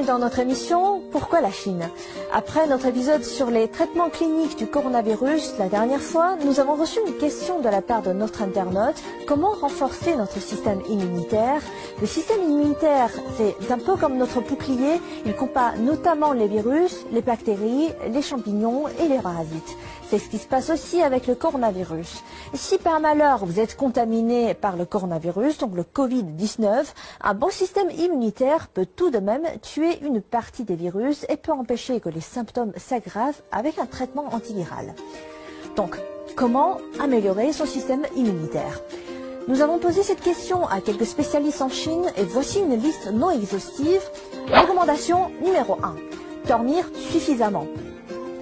Dans notre émission, pourquoi la Chine? Après notre épisode sur les traitements cliniques du coronavirus, la dernière fois, nous avons reçu une question de la part de notre internaute. Comment renforcer notre système immunitaire? Le système immunitaire, c'est un peu comme notre bouclier. Il combat notamment les virus, les bactéries, les champignons et les parasites. C'est ce qui se passe aussi avec le coronavirus. Si par malheur vous êtes contaminé par le coronavirus, donc le Covid-19, un bon système immunitaire peut tout de même tuer une partie des virus et peut empêcher que les symptômes s'aggravent avec un traitement antiviral. Donc, comment améliorer son système immunitaire? Nous avons posé cette question à quelques spécialistes en Chine et voici une liste non exhaustive. Recommandation numéro 1. Dormir suffisamment.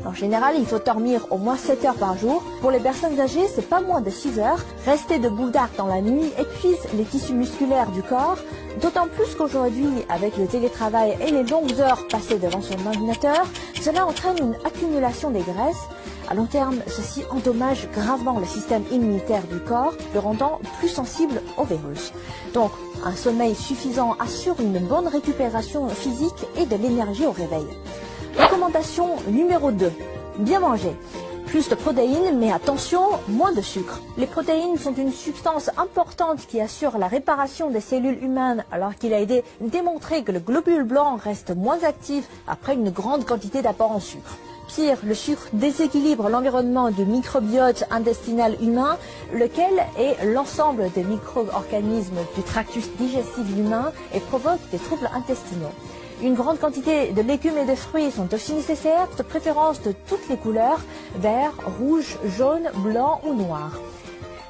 En général, il faut dormir au moins 7 heures par jour. Pour les personnes âgées, c'est pas moins de 6 heures. Rester debout tard dans la nuit épuise les tissus musculaires du corps. D'autant plus qu'aujourd'hui, avec le télétravail et les longues heures passées devant son ordinateur, cela entraîne une accumulation des graisses. À long terme, ceci endommage gravement le système immunitaire du corps, le rendant plus sensible au virus. Donc, un sommeil suffisant assure une bonne récupération physique et de l'énergie au réveil. Recommandation numéro 2. Bien manger. Plus de protéines, mais attention, moins de sucre. Les protéines sont une substance importante qui assure la réparation des cellules humaines, alors qu'il a été démontré que le globule blanc reste moins actif après une grande quantité d'apport en sucre. Pire, le sucre déséquilibre l'environnement du microbiote intestinal humain, lequel est l'ensemble des micro-organismes du tractus digestif humain et provoque des troubles intestinaux. Une grande quantité de légumes et de fruits sont aussi nécessaires, de préférence de toutes les couleurs, vert, rouge, jaune, blanc ou noir.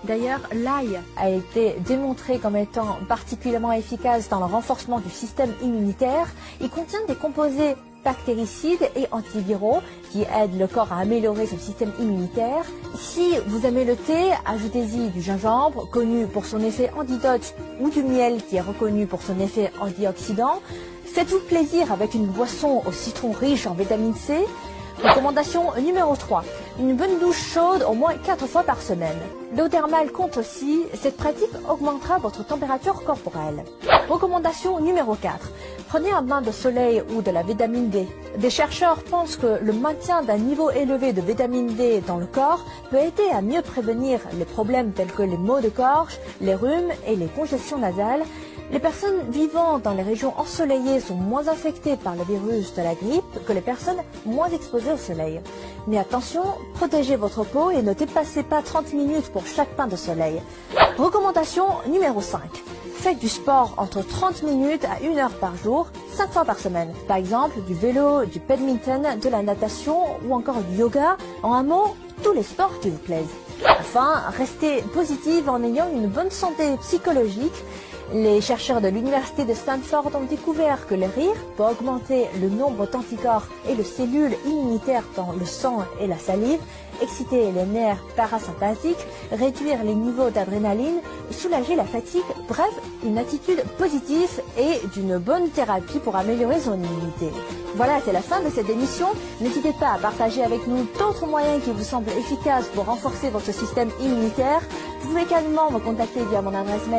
D'ailleurs, l'ail a été démontré comme étant particulièrement efficace dans le renforcement du système immunitaire. Il contient des composés bactéricides et antiviraux qui aident le corps à améliorer son système immunitaire. Si vous aimez le thé, ajoutez-y du gingembre, connu pour son effet antidote, ou du miel qui est reconnu pour son effet antioxydant. Faites-vous plaisir avec une boisson au citron riche en vitamine C. Recommandation numéro 3. Une bonne douche chaude au moins 4 fois par semaine. L'eau thermale compte aussi. Cette pratique augmentera votre température corporelle. Recommandation numéro 4. Prenez un bain de soleil ou de la vitamine D. Des chercheurs pensent que le maintien d'un niveau élevé de vitamine D dans le corps peut aider à mieux prévenir les problèmes tels que les maux de gorge, les rhumes et les congestions nasales. Les personnes vivant dans les régions ensoleillées sont moins affectées par le virus de la grippe que les personnes moins exposées au soleil. Mais attention, protégez votre peau et ne dépassez pas 30 minutes pour chaque bain de soleil. Recommandation numéro 5. Faites du sport entre 30 minutes à 1 heure par jour, 5 fois par semaine. Par exemple, du vélo, du badminton, de la natation ou encore du yoga. En un mot, tous les sports qui vous plaisent. Enfin, restez positive en ayant une bonne santé psychologique. Les chercheurs de l'université de Stanford ont découvert que le rire peut augmenter le nombre d'anticorps et de cellules immunitaires dans le sang et la salive, exciter les nerfs parasympathiques, réduire les niveaux d'adrénaline, soulager la fatigue, bref, une attitude positive et d'une bonne thérapie pour améliorer son immunité. Voilà, c'est la fin de cette émission. N'hésitez pas à partager avec nous d'autres moyens qui vous semblent efficaces pour renforcer votre système immunitaire. Vous pouvez également me contacter via mon adresse mail